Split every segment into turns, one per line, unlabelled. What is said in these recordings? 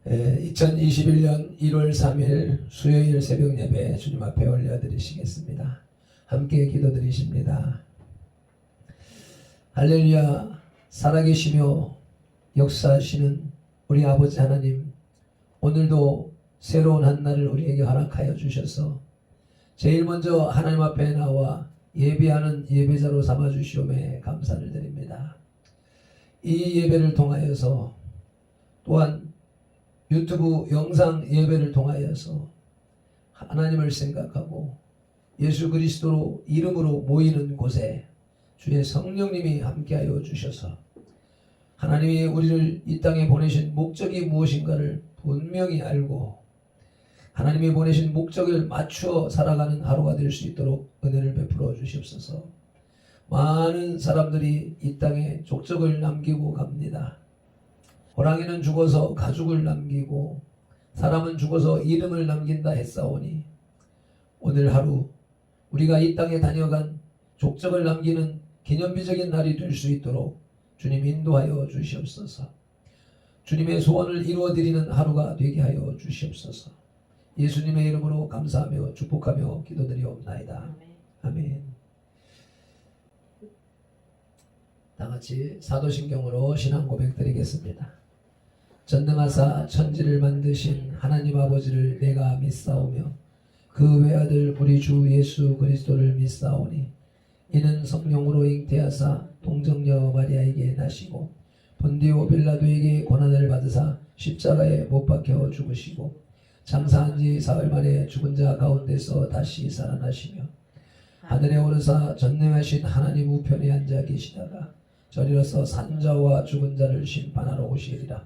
2021년 1월 3일 수요일 새벽 예배 주님 앞에 올려드리시겠습니다. 함께 기도드리십니다. 할렐루야. 살아계시며 역사하시는 우리 아버지 하나님, 오늘도 새로운 한 날을 우리에게 허락하여 주셔서 제일 먼저 하나님 앞에 나와 예배하는 예배자로 삼아주시오매 감사를 드립니다. 이 예배를 통하여서 또한 유튜브 영상 예배를 통하여서 하나님을 생각하고 예수 그리스도 이름으로 모이는 곳에 주의 성령님이 함께하여 주셔서 하나님이 우리를 이 땅에 보내신 목적이 무엇인가를 분명히 알고 하나님이 보내신 목적을 맞추어 살아가는 하루가 될 수 있도록 은혜를 베풀어 주시옵소서. 많은 사람들이 이 땅에 족적을 남기고 갑니다. 호랑이는 죽어서 가죽을 남기고 사람은 죽어서 이름을 남긴다 했사오니 오늘 하루 우리가 이 땅에 다녀간 족적을 남기는 기념비적인 날이 될 수 있도록 주님 인도하여 주시옵소서. 주님의 소원을 이루어드리는 하루가 되게 하여 주시옵소서. 예수님의 이름으로 감사하며 축복하며 기도드리옵나이다. 아멘. 다같이 사도신경으로 신앙 고백 드리겠습니다. 전능하사 천지를 만드신 하나님 아버지를 내가 믿사오며 그 외아들 우리 주 예수 그리스도를 믿사오니 이는 성령으로 잉태하사 동정녀 마리아에게 나시고 본디오 빌라도에게 고난을 받으사 십자가에 못 박혀 죽으시고 장사한 지 사흘 만에 죽은 자 가운데서 다시 살아나시며 하늘에 오르사 전능하신 하나님 우편에 앉아 계시다가 저리로서 산자와 죽은 자를 심판하러 오시리라.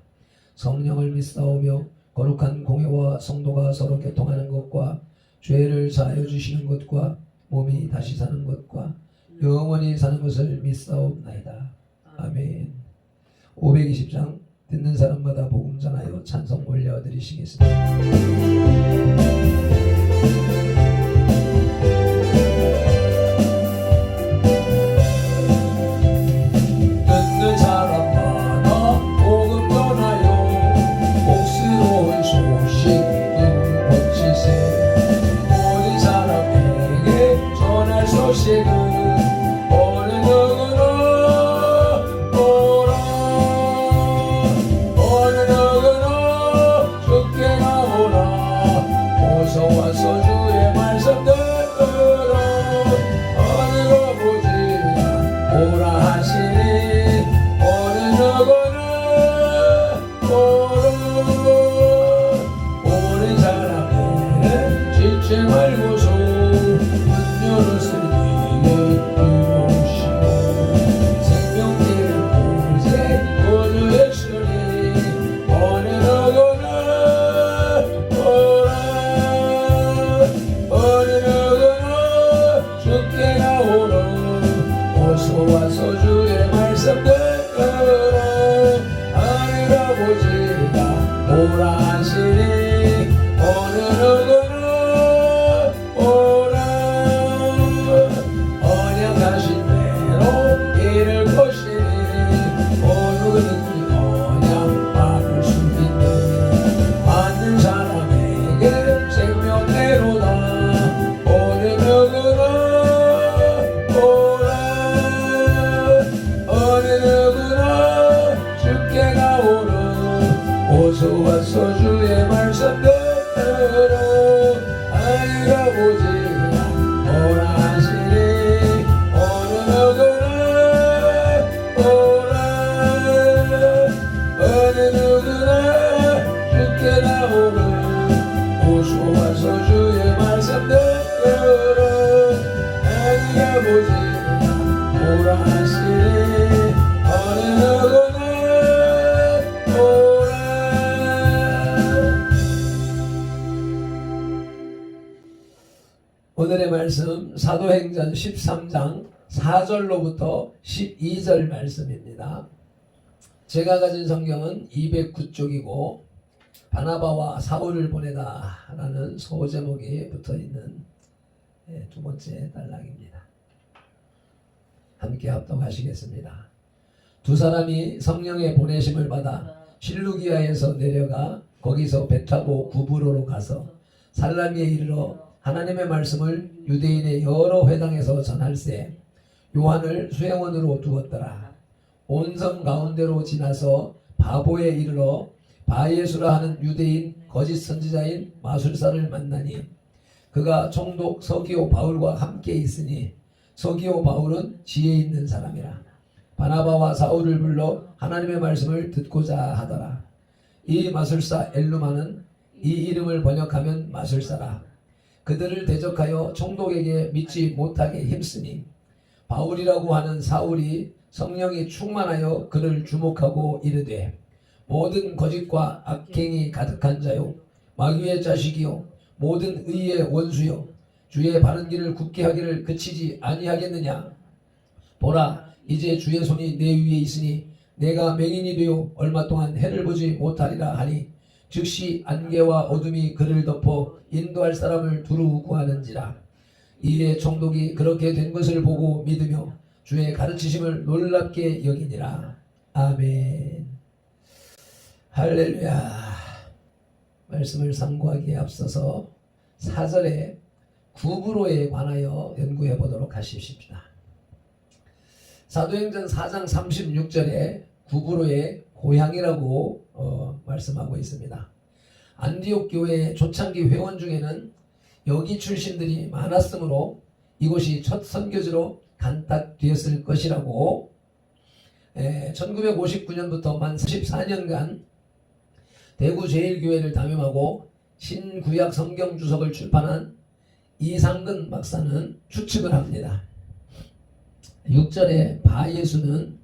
성령을 믿사오며 거룩한 공회와 성도가 서로 교통하는 것과 죄를 사하여 주시는 것과 몸이 다시 사는 것과 영원히 사는 것을 믿사옵나이다. 아멘. 520장 듣는 사람마다 복음 전하여 찬송 올려드리시겠습니다. 듣는 사람마다 복음 전하여 복스러운 소식을 번지세. 모든 사람에게 전할 소식은 어느 누구나 오라. 어느 누구나 죽게 나오라. 어서 와서 주의 말씀 들으라. 어느 아버지가 오라 하시니 어느 누구나 오라. 오는 사람에게 지체 말고서 문 열었으니 와서 주의 말씀 들으라. 하늘 아버지가 오라 하시니 어느 누구나 오라. 언약하신 대로 이룰 것이니 어느 누구든지 언약 받을 수 있네. 받는 사람에게 생명대로다. 어느 누구나 어서 와서 주의 말씀 들으라. 하늘 아버지가 오라 하시니 어느 누구나 오라. 어느 누구나 주께 나오는 어서 와서 주의 말씀 들으라. 하늘 아버지가 오라 하시니 어느 누구나 오늘의 말씀 사도행전 13장 4절로부터 12절 말씀입니다. 제가 가진 성경은 209쪽이고 바나바와 사울을 보내다 라는 소제목이 붙어있는 두 번째 단락입니다. 함께 합독하시겠습니다. 두 사람이 성령의 보내심을 받아 실루기아에서 내려가 거기서 배 타고 구브로로 가서 살라미에 이르러 하나님의 말씀을 유대인의 여러 회당에서 전할세 요한을 수행원으로 두었더라. 온 성 가운데로 지나서 바보에 이르러 바예수라 하는 유대인 거짓 선지자인 마술사를 만나니 그가 총독 서기오 바울과 함께 있으니 서기오 바울은 지혜 있는 사람이라. 바나바와 사울을 불러 하나님의 말씀을 듣고자 하더라. 이 마술사 엘루마는 이 이름을 번역하면 마술사라. 그들을 대적하여 총독에게 믿지 못하게 힘쓰니 바울이라고 하는 사울이 성령이 충만하여 그를 주목하고 이르되 모든 거짓과 악행이 가득한 자요 마귀의 자식이요 모든 의의 원수요 주의 바른 길을 굳게 하기를 그치지 아니하겠느냐. 보라 이제 주의 손이 내 위에 있으니 내가 맹인이 되어 얼마 동안 해를 보지 못하리라 하니 즉시 안개와 어둠이 그를 덮어 인도할 사람을 두루 구하는지라. 이에 총독이 그렇게 된 것을 보고 믿으며 주의 가르치심을 놀랍게 여기니라. 아멘. 할렐루야. 말씀을 상고하기에 앞서서 4절에 구브로에 관하여 연구해 보도록 하십시다. 사도행전 4장 36절에 구브로의 고향이라고 말씀하고 있습니다. 안디옥 교회의 초창기 회원 중에는 여기 출신들이 많았으므로 이곳이 첫 선교지로 간탁되었을 것이라고 1959년부터 만 34년간 대구 제1교회를 담임하고 신구약 성경 주석을 출판한 이상근 박사는 추측을 합니다. 6절에 바예수는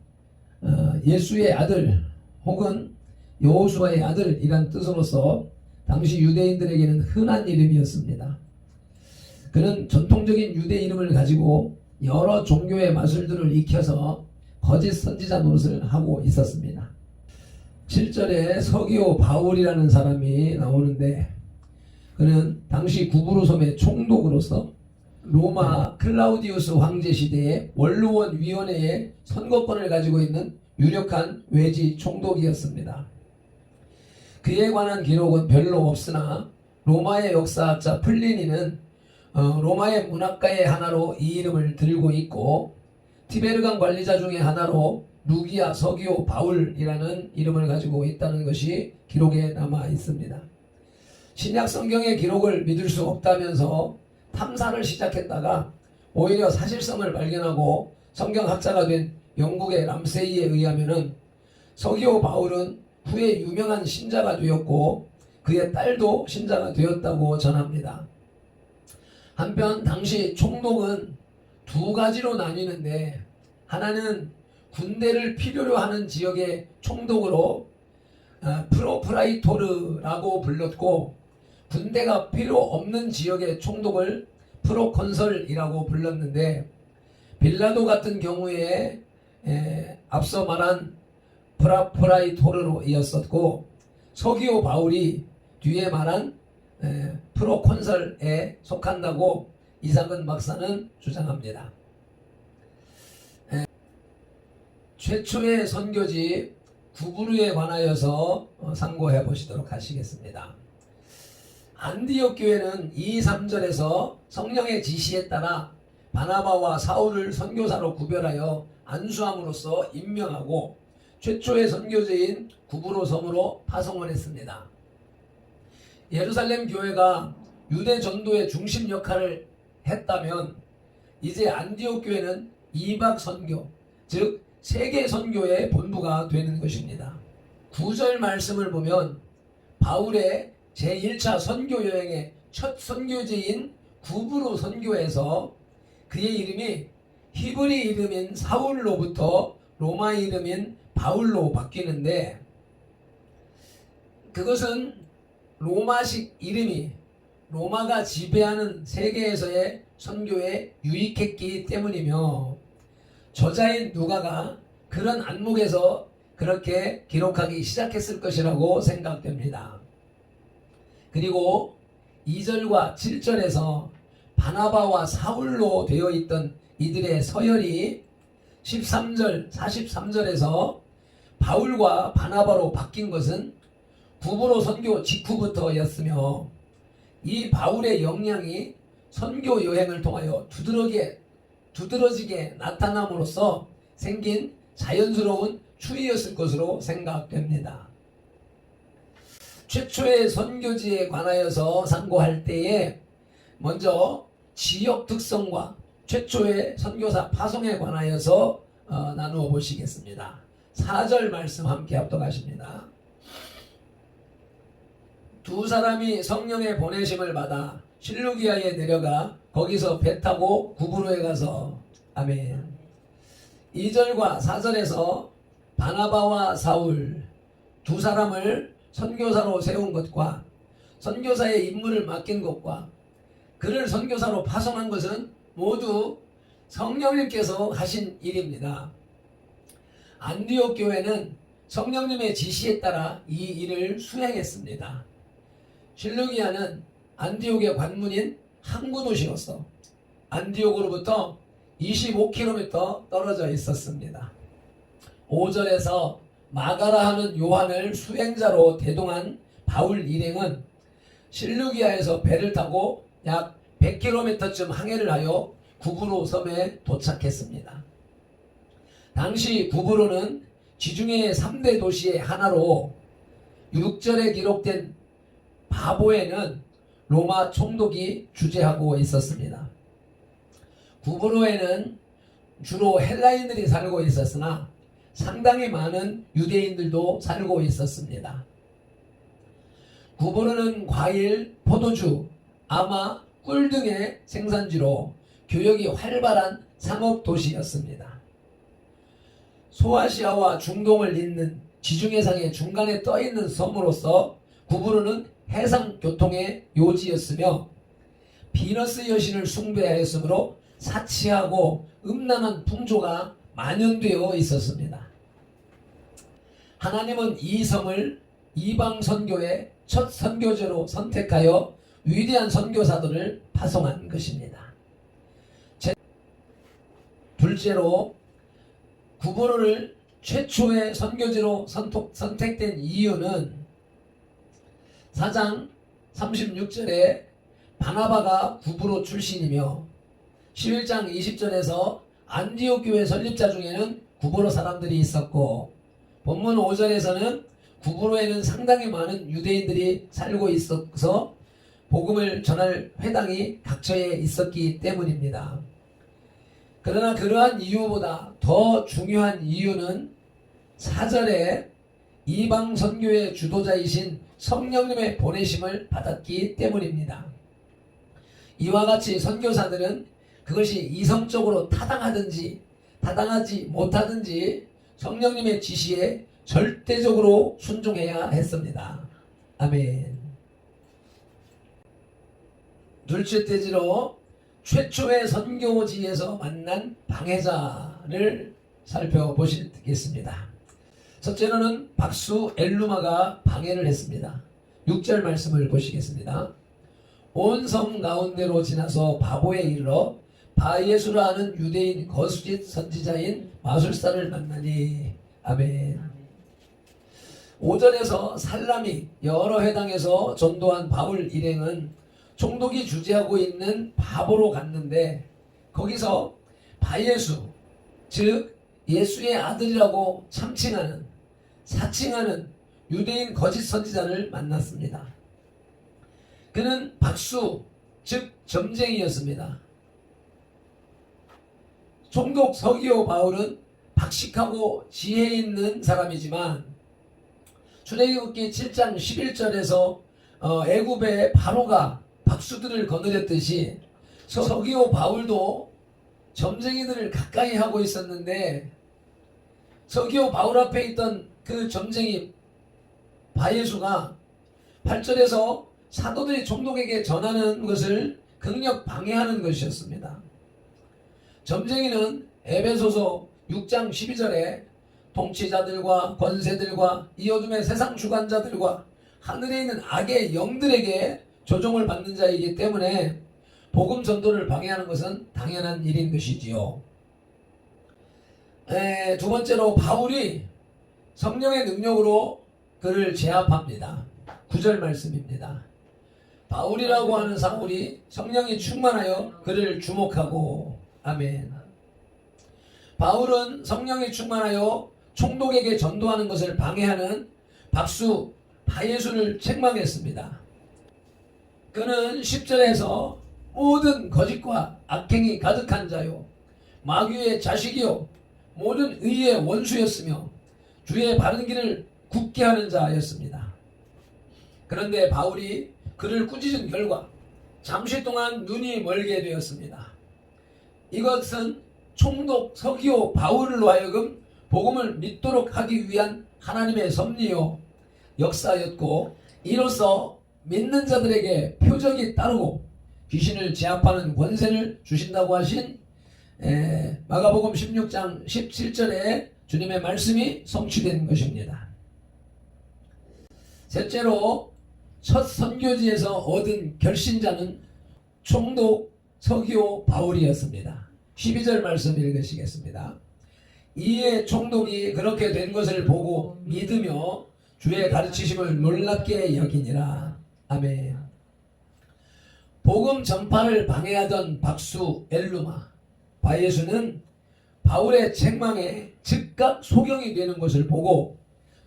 예수의 아들 혹은 여호수아의 아들이란 뜻으로서 당시 유대인들에게는 흔한 이름이었습니다. 그는 전통적인 유대 이름을 가지고 여러 종교의 마술들을 익혀서 거짓 선지자 노릇을 하고 있었습니다. 7절에 서기오 바울이라는 사람이 나오는데 그는 당시 구브로 섬의 총독으로서 로마 클라우디우스 황제 시대의 원로원 위원회의 선거권을 가지고 있는 유력한 외지 총독이었습니다. 그에 관한 기록은 별로 없으나 로마의 역사학자 플리니는 로마의 문학가의 하나로 이 이름을 들고 있고 티베르강 관리자 중에 하나로 루기아 서기오 바울이라는 이름을 가지고 있다는 것이 기록에 남아 있습니다. 신약 성경의 기록을 믿을 수 없다면서 탐사를 시작했다가 오히려 사실성을 발견하고 성경학자가 된 영국의 람세이에 의하면은 서기오 바울은 후에 유명한 신자가 되었고 그의 딸도 신자가 되었다고 전합니다. 한편 당시 총독은 두 가지로 나뉘는데 하나는 군대를 필요로 하는 지역의 총독으로 프로프라이토르라고 불렀고 군대가 필요 없는 지역의 총독을 프로콘설이라고 불렀는데 빌라도 같은 경우에 앞서 말한 프라프라이토르로 이었었고 서기오 바울이 뒤에 말한 프로콘설에 속한다고 이상근 박사는 주장합니다. 최초의 선교지 구브로에 관하여서 상고해 보시도록 하시겠습니다. 안디옥 교회는 2, 3절에서 성령의 지시에 따라 바나바와 사울을 선교사로 구별하여 안수함으로써 임명하고 최초의 선교지인 구브로 섬으로 파송을 했습니다. 예루살렘 교회가 유대 전도의 중심 역할을 했다면 이제 안디옥 교회는 이박 선교, 즉 세계 선교의 본부가 되는 것입니다. 9절 말씀을 보면 바울의 제1차 선교 여행의 첫 선교지인 구브로 선교에서 그의 이름이 히브리 이름인 사울로부터 로마 이름인 바울로 바뀌는데 그것은 로마식 이름이 로마가 지배하는 세계에서의 선교에 유익했기 때문이며 저자인 누가가 그런 안목에서 그렇게 기록하기 시작했을 것이라고 생각됩니다. 그리고 2절과 7절에서 바나바와 사울로 되어 있던 이들의 서열이 13절, 43절에서 바울과 바나바로 바뀐 것은 구브로 선교 직후부터였으며, 이 바울의 역량이 선교 여행을 통하여 두드러지게 나타남으로써 생긴 자연스러운 추이였을 것으로 생각됩니다. 최초의 선교지에 관하여서 상고할 때에 먼저 지역 특성과 최초의 선교사 파송에 관하여서 나누어 보시겠습니다. 4절 말씀 함께 합독하십니다. 두 사람이 성령의 보내심을 받아 실루기아에 내려가 거기서 배 타고 구브로에 가서. 아멘. 2절과 4절에서 바나바와 사울 두 사람을 선교사로 세운 것과 선교사의 임무를 맡긴 것과 그를 선교사로 파송한 것은 모두 성령님께서 하신 일입니다. 안디옥 교회는 성령님의 지시에 따라 이 일을 수행했습니다. 실루기아는 안디옥의 관문인 항구 도시로서 안디옥으로부터 25km 떨어져 있었습니다. 5절에서 마가라 하는 요한을 수행자로 대동한 바울 일행은 실루기아에서 배를 타고 약 100km쯤 항해를 하여 구브로 섬에 도착했습니다. 당시 구브로는 지중해 3대 도시의 하나로 6절에 기록된 바보에는 로마 총독이 주재하고 있었습니다. 구브로에는 주로 헬라인들이 살고 있었으나 상당히 많은 유대인들도 살고 있었습니다. 구브로는 과일, 포도주, 아마, 꿀 등의 생산지로 교역이 활발한 상업 도시였습니다. 소아시아와 중동을 잇는 지중해상의 중간에 떠있는 섬으로서 구브로는 해상 교통의 요지였으며 비너스 여신을 숭배하였으므로 사치하고 음란한 풍조가 만연되어 있었습니다. 하나님은 이 섬을 이방 선교의 첫 선교지로 선택하여 위대한 선교사들을 파송한 것입니다. 둘째로 구브로를 최초의 선교지로 선택된 이유는 4장 36절에 바나바가 구브로 출신이며 11장 20절에서 안디옥 교회 설립자 중에는 구브로 사람들이 있었고 본문 5절에서는 구브로에는 상당히 많은 유대인들이 살고 있어서 복음을 전할 회당이 각처에 있었기 때문입니다. 그러나 그러한 이유보다 더 중요한 이유는 4절에 이방 선교의 주도자이신 성령님의 보내심을 받았기 때문입니다. 이와 같이 선교사들은 그것이 이성적으로 타당하든지 타당하지 못하든지 성령님의 지시에 절대적으로 순종해야 했습니다. 아멘. 둘째 대지로 최초의 선교지에서 만난 방해자를 살펴보시겠습니다. 첫째로는 박수 엘루마가 방해를 했습니다. 6절 말씀을 보시겠습니다. 온 섬 가운데로 지나서 바보에 이르러 바예수라 하는 유대인 거수짓 선지자인 마술사를 만나니. 아멘. 5절에서 살라미 여러 회당에서 전도한 바울 일행은 총독이 주재하고 있는 바보로 갔는데 거기서 바예수, 즉 예수의 아들이라고 사칭하는 유대인 거짓 선지자를 만났습니다. 그는 박수, 즉 점쟁이였습니다. 총독 서기오 바울은 박식하고 지혜 있는 사람이지만 출애굽기 7장 11절에서 애굽의 바로가 박수들을 거느렸듯이 서기오 바울도 점쟁이들을 가까이 하고 있었는데 서기오 바울 앞에 있던 그 점쟁이 바예수가 8절에서 사도들이 총독에게 전하는 것을 극력 방해하는 것이었습니다. 점쟁이는 에베소서 6장 12절에 통치자들과 권세들과 이 어둠의 세상 주관자들과 하늘에 있는 악의 영들에게 조종을 받는 자이기 때문에 복음 전도를 방해하는 것은 당연한 일인 것이지요. 두 번째로 바울이 성령의 능력으로 그를 제압합니다. 9절 말씀입니다. 바울이라고 하는 사울이 성령이 충만하여 그를 주목하고, 아멘. 바울은 성령이 충만하여 총독에게 전도하는 것을 방해하는 박수 바예수를 책망했습니다. 그는 10절에서 모든 거짓과 악행이 가득한 자요 마귀의 자식이요 모든 의의 원수였으며 주의 바른 길을 굳게 하는 자였습니다. 그런데 바울이 그를 꾸짖은 결과 잠시 동안 눈이 멀게 되었습니다. 이것은 총독 서기오 바울로 하여금 복음을 믿도록 하기 위한 하나님의 섭리요 역사였고, 이로써 믿는 자들에게 표적이 따르고 귀신을 제압하는 권세를 주신다고 하신 마가복음 16장 17절에 주님의 말씀이 성취된 것입니다. 셋째로 첫 선교지에서 얻은 결신자는 총독 서기오 바울이었습니다. 12절 말씀 읽으시겠습니다. 이에 총독이 그렇게 된 것을 보고 믿으며 주의 가르치심을 놀랍게 여기니라. 아멘. 복음 전파를 방해하던 박수 엘루마 바예수는 바울의 책망에 즉각 소경이 되는 것을 보고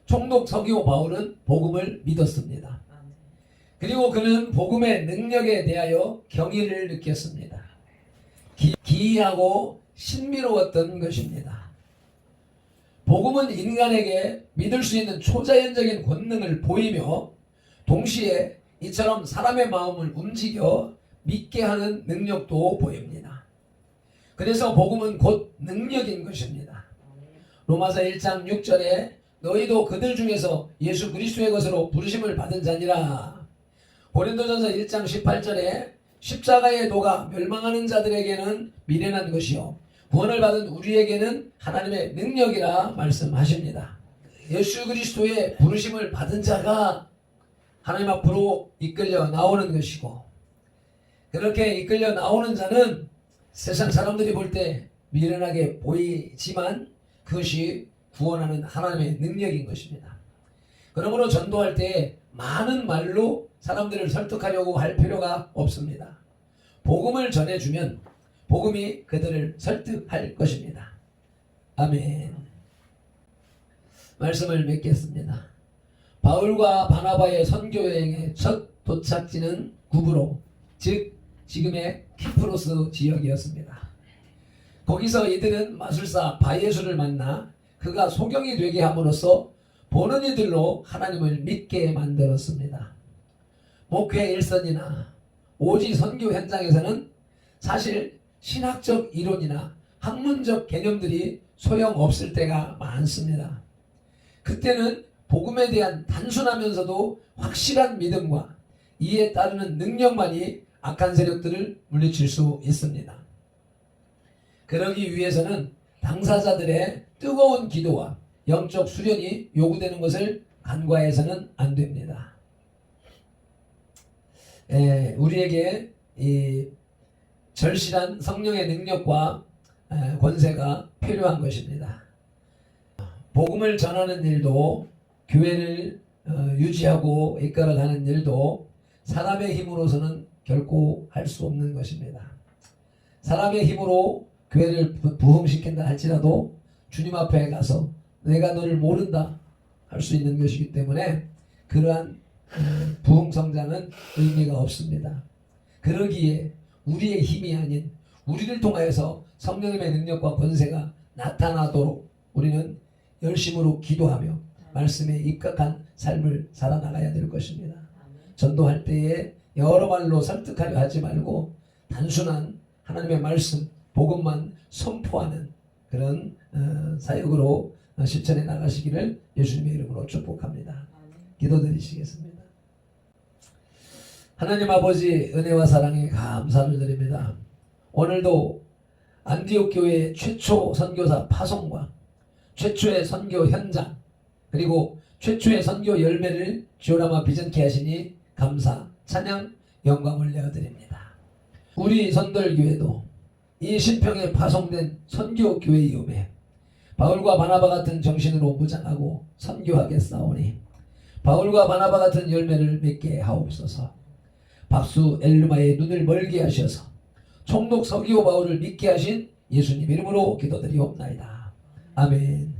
총독 서기오 바울은 복음을 믿었습니다. 그리고 그는 복음의 능력에 대하여 경의를 느꼈습니다. 기이하고 신비로웠던 것입니다. 복음은 인간에게 믿을 수 있는 초자연적인 권능을 보이며 동시에 이처럼 사람의 마음을 움직여 믿게 하는 능력도 보입니다. 그래서 복음은 곧 능력인 것입니다. 로마서 1장 6절에 너희도 그들 중에서 예수 그리스도의 것으로 부르심을 받은 자니라. 고린도전서 1장 18절에 십자가의 도가 멸망하는 자들에게는 미련한 것이요 구원을 받은 우리에게는 하나님의 능력이라 말씀하십니다. 예수 그리스도의 부르심을 받은 자가 하나님 앞으로 이끌려 나오는 것이고, 그렇게 이끌려 나오는 자는 세상 사람들이 볼 때 미련하게 보이지만 그것이 구원하는 하나님의 능력인 것입니다. 그러므로 전도할 때 많은 말로 사람들을 설득하려고 할 필요가 없습니다. 복음을 전해주면 복음이 그들을 설득할 것입니다. 아멘. 말씀을 맺겠습니다. 바울과 바나바의 선교여행의 첫 도착지는 구브로, 즉 지금의 키프로스 지역이었습니다. 거기서 이들은 마술사 바예수를 만나 그가 소경이 되게 함으로써 보는 이들로 하나님을 믿게 만들었습니다. 목회 일선이나 오지 선교 현장에서는 사실 신학적 이론이나 학문적 개념들이 소용없을 때가 많습니다. 그때는 복음에 대한 단순하면서도 확실한 믿음과 이에 따르는 능력만이 악한 세력들을 물리칠 수 있습니다. 그러기 위해서는 당사자들의 뜨거운 기도와 영적 수련이 요구되는 것을 간과해서는 안 됩니다. 우리에게 이 절실한 성령의 능력과 권세가 필요한 것입니다. 복음을 전하는 일도 교회를 유지하고 이끌어가는 일도 사람의 힘으로서는 결코 할 수 없는 것입니다. 사람의 힘으로 교회를 부흥시킨다 할지라도 주님 앞에 가서 내가 너를 모른다 할 수 있는 것이기 때문에 그러한 부흥성장은 의미가 없습니다. 그러기에 우리의 힘이 아닌 우리를 통하여서 성령님의 능력과 권세가 나타나도록 우리는 열심으로 기도하며 말씀에 입각한 삶을 살아나가야 될 것입니다. 전도할 때에 여러 말로 설득하려 하지 말고 단순한 하나님의 말씀, 복음만 선포하는 그런 사역으로 실천해 나가시기를 예수님의 이름으로 축복합니다. 기도드리시겠습니다. 하나님 아버지, 은혜와 사랑에 감사를 드립니다. 오늘도 안디옥 교회의 최초 선교사 파송과 최초의 선교 현장, 그리고 최초의 선교 열매를 지오라마 비전케 하시니 감사, 찬양, 영광을 내어드립니다. 우리 선돌교회도 이 신평에 파송된 선교교회이오매 바울과 바나바 같은 정신으로 무장하고 선교하겠사오니 바울과 바나바 같은 열매를 맺게 하옵소서. 박수 엘르마의 눈을 멀게 하셔서 총독 서기오 바울을 믿게 하신 예수님 이름으로 기도드리옵나이다. 아멘.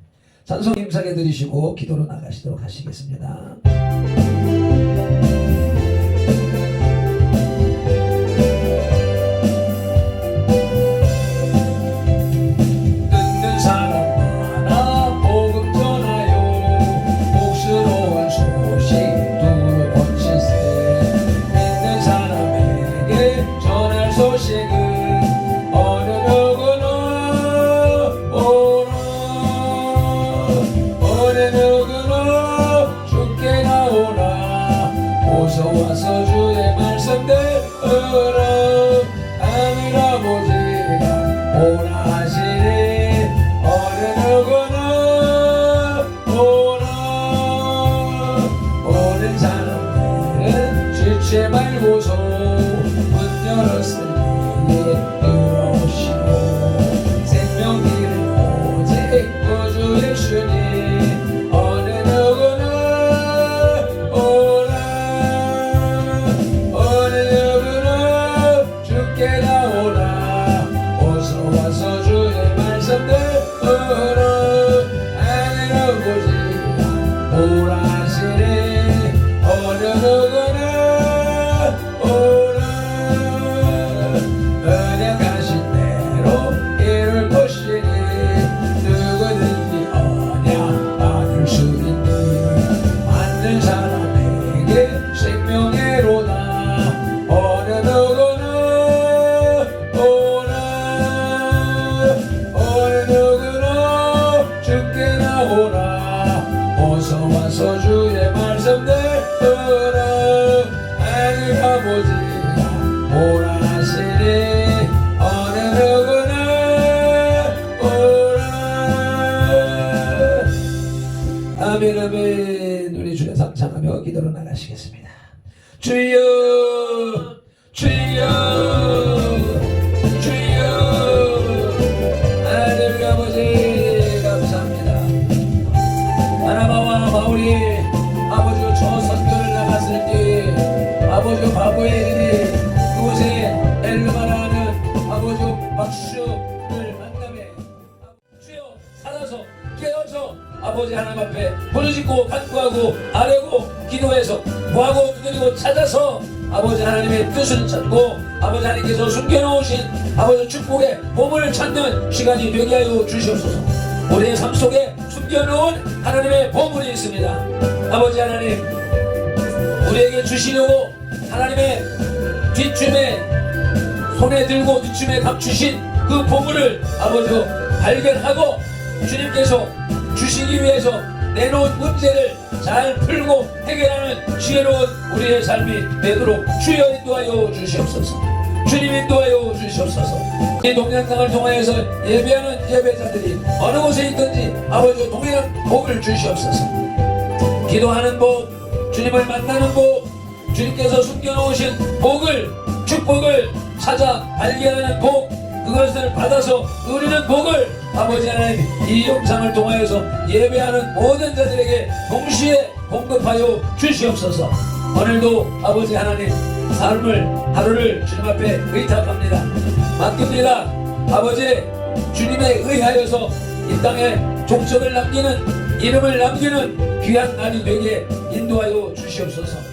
찬송 힘차게 드리시고 기도로 나가시도록 하시겠습니다.
와서 주의 말씀 들으러 하늘 아버지가 오라 하시니 어느 누구나 오라. 오는 사람들은 지체 말고서 문 열었으니 들어오시고 생명길은 오직 구주 예수님 어느 누구나 오라 하시니 어느 누구나 오라. 언약하신 대로 이룰 것이니 누구든지 언약 받을 수 있니 받는 사람에게 생명의로다. 어느 누구나 오라. 어느 누구나 주께 나오라. 어서 와서 주의 말씀 들으러 하늘 아버지가 오라 하시니 어느 누구나 오라.
아멘 아멘. 우리 주의 상창하며 기도로 나가시겠습니다. 주여 주여 주여. 하늘 아버지 감사합니다. 바나바와 바울이 아버지 저 선교를 나갔을 때 아버지 바보에 이르니 그곳에 엘르마라는 아버지 박수를 만남에 주여 살아서 깨어서 아버지 하나님 앞에 부르짖고 간구하고 아뢰고 기도해서 구하고 두드리고 찾아서 아버지 하나님의 뜻을 찾고 아버지 하나님께서 숨겨놓으신 아버지 축복의 보물을 찾는 시간이 되게 하여 주시옵소서. 우리의 삶 속에 숨겨놓은 하나님의 보물이 있습니다. 아버지 하나님 우리에게 주시려고 하나님의 뒷춤에 손에 들고 뒷춤에 감추신 그 보물을 아버지 발견하고 주님께서 주시기 위해서 내놓은 문제를 잘 풀고 해결하는 지혜로운 우리의 삶이 되도록 주여 인도하여 주시옵소서. 주님 인도하여 주시옵소서. 이 동양강을 통하여서 예배하는 예배자들이 어느 곳에 있든지 아버지 동일한 복을 주시옵소서. 기도하는 복, 주님을 만나는 복, 주님께서 숨겨놓으신 복을 축복을 찾아 발견하는 복, 그것을 받아서 누리는 복을 아버지 하나님 이 영상을 통하여서 예배하는 모든 자들에게 동시에 공급하여 주시옵소서. 오늘도 아버지 하나님 삶을 하루를 주님 앞에 의탁합니다. 맡깁니다. 아버지 주님에 의하여서 이 땅에 족적을 남기는 이름을 남기는 귀한 날이 되게 인도하여 주시옵소서.